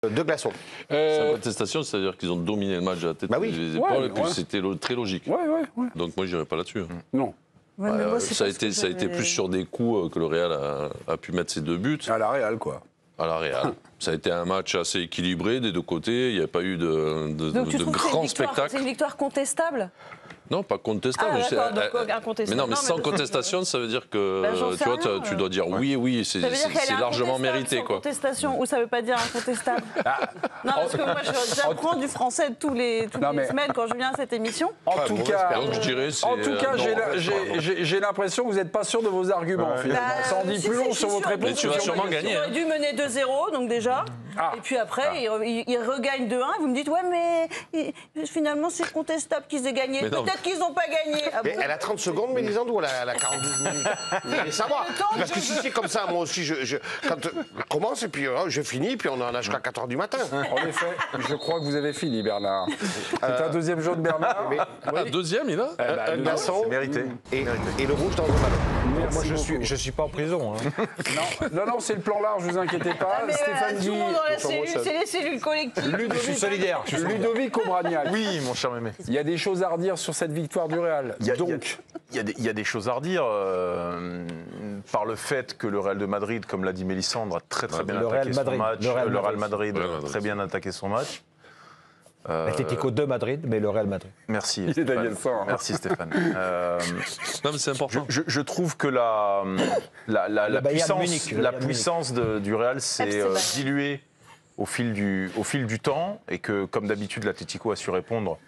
De glaçons. Sans contestation, c'est-à-dire qu'ils ont dominé le match à la tête et les épaules, et puis c'était très logique. Ouais. Donc moi, je n'irai pas là-dessus. Non. Ouais, mais moi, Ça a été plus sur des coups que le Real a pu mettre ses 2 buts. À la Real, quoi. À la Real. Ça a été un match assez équilibré des deux côtés. Il n'y a pas eu de grands spectacles. C'est une victoire contestable? Non, pas contestable. Ah, d'accord, donc incontestable. Mais non, mais sans contestation, ça veut dire que tu dois dire oui, c'est largement mérité. Quoi. Contestation, ou ça ne veut pas dire incontestable? Non, parce que moi, j'apprends du français toutes les semaines quand je viens à cette émission. En tout cas, j'ai j'ai l'impression que vous n'êtes pas sûr de vos arguments, finalement. Ça en dit plus long sur votre réponse. Mais tu vas sûrement gagner. Ils auraient dû mener 2-0, donc déjà. Et puis après, ils regagnent 2-1. Et vous me dites, ouais, mais finalement, c'est contestable qu'ils aient gagné. Peut-être qu'ils n'ont pas gagné. Ah bon. Elle a 30 secondes, Mélisande, ou elle a 42 minutes? Vous voulez savoir? Parce que si c'est comme ça, moi aussi, quand je commence et puis je finis, puis on en a jusqu'à 4 h du matin. En effet, je crois que vous avez fini, Bernard. C'est un deuxième jaune, Bernard. Deuxième, il a un glaçon mérité. Et le rouge dans le ballon. Moi, je suis pas en prison. Non, c'est le plan large, ne vous inquiétez pas. Stéphane Tout le monde dans la cellule, c'est les cellules collectives. Je suis solidaire. Ludovic Obraniak. Oui, mon cher mémé. Il y a des choses à redire sur cette victoire du Real. Il y a des choses à redire par le fait que le Real de Madrid, comme l'a dit Mélisandre, a très bien attaqué son match. Le Real Madrid a très bien attaqué son match. L'Atlético de Madrid, mais le Real Madrid. Merci Stéphane. Merci Stéphane. Non, mais c'est important. Je trouve que la puissance du Real s'est diluée au fil du temps et que, comme d'habitude, l'Atlético a su répondre.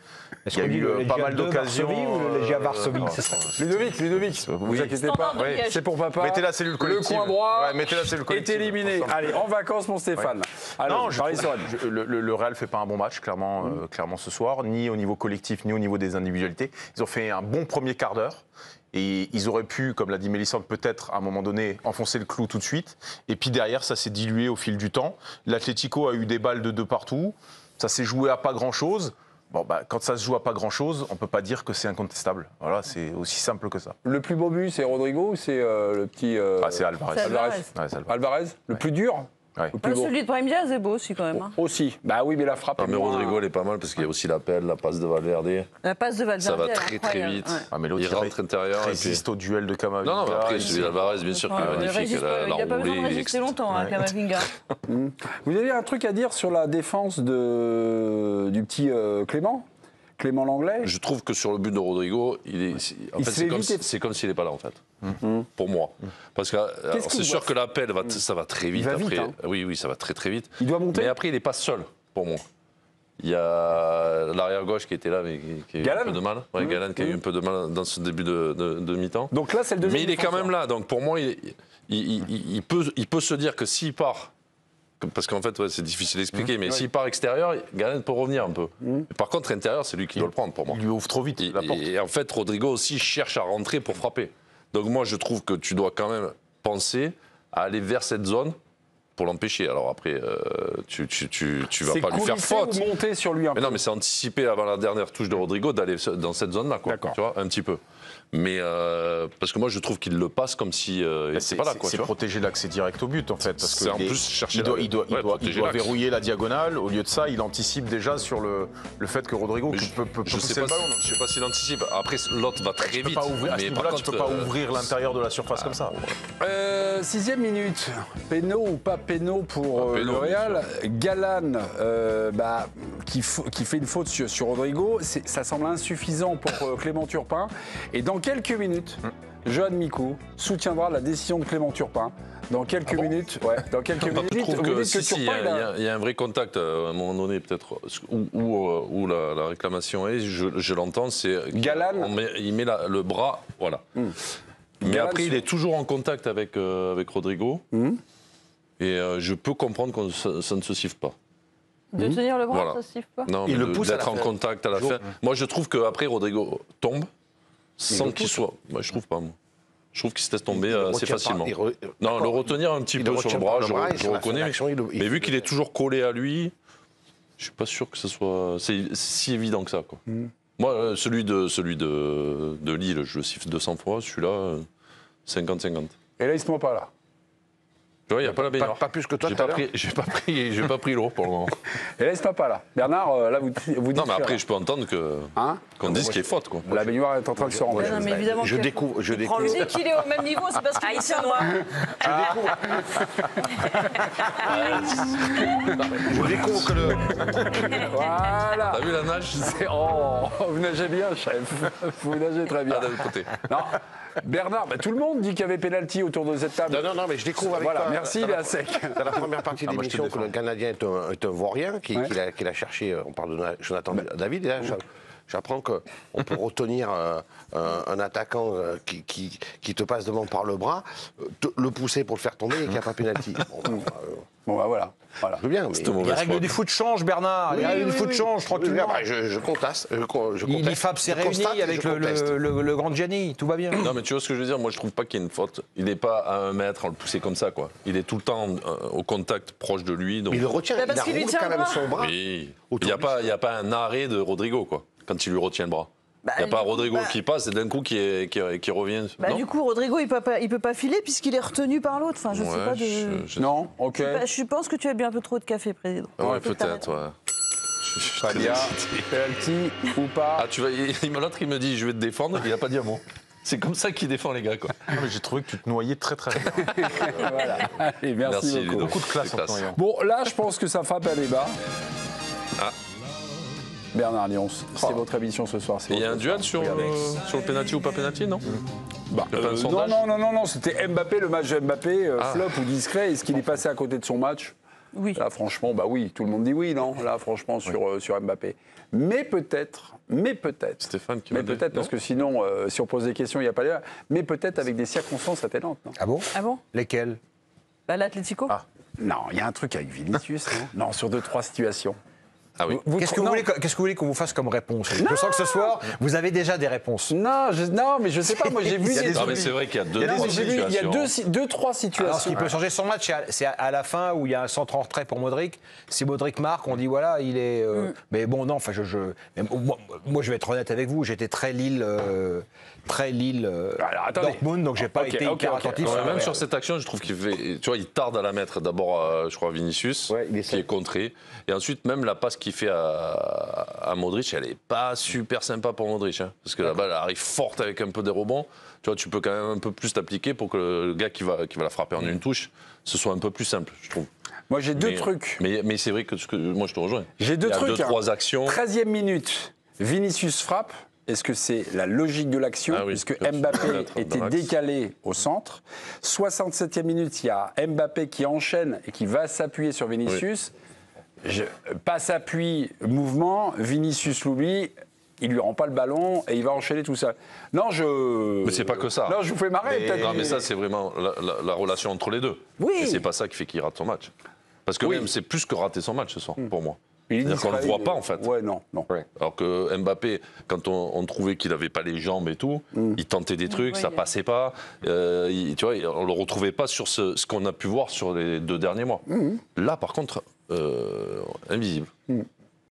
Il y a eu pas mal d'occasions. Ou le Legia Varsovie, c'est ça. Ludovic, vous inquiétez pas. C'est pour papa. Mettez la cellule collective. Le coin droit mettez la cellule collective. est éliminé. Allez, en vacances, mon Stéphane. Non, le Real fait pas un bon match, clairement ce soir, ni au niveau collectif, ni au niveau des individualités. Ils ont fait un bon premier quart d'heure. Et ils auraient pu, comme l'a dit Mélisande, peut-être à un moment donné enfoncer le clou tout de suite. Et puis derrière, ça s'est dilué au fil du temps. L'Atlético a eu des balles de 2 partout. Ça s'est joué à pas grand-chose. Bon, quand ça se joue à pas grand-chose, on ne peut pas dire que c'est incontestable. Voilà, c'est aussi simple que ça. Le plus beau but, c'est Rodrigo ou c'est le petit... c'est Alvarez. Alvarez. Le plus dur. Celui de Brahim Diaz est beau aussi quand même. Aussi. Bah oui, mais la frappe. Mais Rodrigo, elle est pas mal parce qu'il y a aussi l'appel, la passe de Valverde. La passe de Valverde. Ça va très vite. Mais il rentre intérieur. Il résiste au duel de Camavinga. Non, après, celui d'Alvarez, bien sûr, qui est magnifique. Il n'a pas besoin de résister longtemps, Camavinga. Vous avez un truc à dire sur la défense du petit Clément Langlais? Je trouve que sur le but de Rodrigo, c'est comme s'il n'est pas là, en fait. Pour moi. Parce que c'est sûr que l'appel, ça va très vite. Après. Oui, ça va très vite. Il doit monter. Mais après, il n'est pas seul, pour moi. Il y a l'arrière-gauche qui était là, mais qui a eu un peu de mal. Galan qui a eu un peu de mal dans ce début de mi-temps. Donc là, c'est le deuxième. Mais il est quand même là. Donc pour moi, il peut se dire que s'il part... Parce qu'en fait, c'est difficile à expliquer, mais s'il part extérieur, Galen peut revenir un peu. Par contre, intérieur, c'est lui qui doit le prendre pour moi. Il lui ouvre trop vite la porte. Et en fait, Rodrigo aussi cherche à rentrer pour frapper. Donc moi, je trouve que tu dois quand même penser à aller vers cette zone pour l'empêcher. Alors après, tu vas pas lui faire faute. Ou monter sur lui un peu. Mais non, mais c'est anticiper avant la dernière touche de Rodrigo d'aller dans cette zone-là, quoi. Tu vois, un petit peu. Mais parce que moi je trouve qu'il le passe comme si c'est pas là, quoi. C'est protéger l'accès direct au but en fait, parce que en plus chercher il doit verrouiller la diagonale. Au lieu de ça, il anticipe déjà sur le fait que Rodrigo peut pousser le ballon. Je sais pas s'il anticipe. Après l'autre va très vite. Mais par contre, tu peux pas ouvrir l'intérieur de la surface comme ça. 6e minute. Péno ou pas péno pour le Real. Galan qui fait une faute sur Rodrigo. Ça semble insuffisant pour Clément Turpin. Et dans quelques minutes, Johan Micou soutiendra la décision de Clément Turpin. Dans quelques minutes, je trouve que il y a un vrai contact à un moment donné, peut-être, où la réclamation est, je l'entends, c'est Galan. Il met le bras, voilà. Mais Galan, après, il est toujours en contact avec Rodrigo. Et je peux comprendre que ça ne se siffle pas. De tenir le bras, ça ne se siffle pas. Non, mais d'être en contact à la fin. Moi, je trouve qu'après, Rodrigo tombe. Sans qu'il soit. Moi, je trouve pas, moi. Je trouve qu'il se laisse tomber assez facilement. Non, le retenir un petit peu sur le bras, je reconnais. Mais vu qu'il est toujours collé à lui, je suis pas sûr que ce soit si évident que ça, quoi. Moi, celui de Lille, je le siffle 200 fois. Celui-là, 50-50. Et là, il se moque pas, là. il n'y a pas la baignoire. Pas plus que toi. J'ai pas pris l'eau pour le moment. Et laisse papa là. Bernard, là vous dites. Non, mais après, je peux entendre qu'on dise qu'il est faute. Quoi. La baignoire est en train de se remplir. Non, mais évidemment, je découvre. Tu dis qu'il est au même niveau, c'est parce qu'il est chinois. Je découvre que le. Voilà. T'as vu la nage? Oh, vous nagez bien, chef. Vous nagez très bien. D'un côté. Non. Bernard, tout le monde dit qu'il y avait pénalty autour de cette table. Non, mais je découvre avec voilà, toi. Merci, il est à sec. Dans la première partie de l'émission, que le Canadien est un vaurien, qu'il a cherché, on parle de Jonathan David, et là, j'apprends qu'on peut retenir un attaquant qui te passe devant par le bras, le pousser pour le faire tomber et qu'il n'y a pas pénalty. Bon, voilà. Je veux bien, mais les règles du foot changent, Bernard. Les règles du foot changent, tranquillement. Je conteste. L'IFAB s'est réuni avec le grand Gianni, tout va bien. Non, mais tu vois ce que je veux dire? Moi, je trouve pas qu'il y ait une faute. Il n'est pas à 1 mètre à le pousser comme ça, quoi. Il est tout le temps au contact proche de lui. Donc... Mais il le retient, il roule quand même son bras. Oui. Il n'y a pas un arrêt de Rodrigo, quoi, quand il lui retient le bras. Il n'y a pas Rodrigo qui passe et d'un coup qui revient. Du coup, Rodrigo, il peut pas filer puisqu'il est retenu par l'autre. Enfin, je sais pas de. Non, ok. Je pense que tu as bu un peu trop de café, président. Ouais, peut-être, ouais. Très bien. Penalty ou pas? Ah, l'autre, il me dit, je vais te défendre, il n'a pas dit un mot. C'est comme ça qu'il défend les gars, quoi. J'ai trouvé que tu te noyais très très bien. Voilà. Allez, merci beaucoup. Beaucoup de classe en ce moment. Bon, là, je pense que ça frappe à débat. Ah. Bernard Lyons, c'est votre émission ce soir. Il y a un duel sur le penalty ou pas penalty, non? Non, c'était Mbappé, le match de Mbappé, flop ou discret. Est-ce qu'il est passé à côté de son match? Oui. Là, franchement, oui, tout le monde dit oui, non? Là, franchement, sur Mbappé. Mais peut-être, Stéphane qui peut-être, parce que sinon, si on pose des questions, il n'y a pas d'air. Mais peut-être avec des circonstances atténuantes. Non? Ah bon? Lesquelles? L'Atlético. Non, il y a un truc avec Vinicius. Non, sur 2-3 situations. Ah oui. Qu'est-ce que vous voulez qu'on vous fasse comme réponse? Je sens que ce soir, vous avez déjà des réponses. Non, mais je sais pas, moi j'ai vu... Non, mais c'est vrai qu'il y a il y a deux, trois situations. Alors, ce qui peut changer son match, c'est à la fin où il y a un centre en retrait pour Modric. Si Modric marque, on dit voilà, il est... Mais bon, non, enfin, moi, je vais être honnête avec vous, j'étais très Lille Dortmund, donc j'ai pas été hyper attentif. Même sur cette action, je trouve il tarde à la mettre. D'abord, je crois, Vinicius, qui est contré. Et ensuite, même la passe qu'il fait à Modric, elle est pas super sympa pour Modric. Hein, parce que la balle arrive forte avec un peu des rebonds. Tu vois, tu peux quand même un peu plus t'appliquer pour que le gars qui va la frapper en une touche, ce soit un peu plus simple, je trouve. Moi, j'ai deux trucs. Mais c'est vrai que moi, je te rejoins. J'ai deux trucs. 2-3 actions. 13e minute, Vinicius frappe. Est-ce que c'est la logique de l'action, puisque Mbappé était décalé au centre. 67e minute, il y a Mbappé qui enchaîne et qui va s'appuyer sur Vinicius. Passe appui, mouvement, Vinicius l'oublie, il lui rend pas le ballon et il va enchaîner tout ça. Non, Mais c'est pas que ça. Non, je vous fais marrer peut-être. Non, mais ça, c'est vraiment la relation entre les deux. Oui. Et c'est pas ça qui fait qu'il rate son match. Parce que même, c'est plus que rater son match ce soir, pour moi. C'est-à-dire qu'on ne le voit pas, en fait. Ouais, non. Alors que Mbappé, quand on trouvait qu'il n'avait pas les jambes et tout, il tentait des trucs, ça passait pas. Tu vois, on le retrouvait pas sur ce qu'on a pu voir sur les 2 derniers mois. Là, par contre, invisible.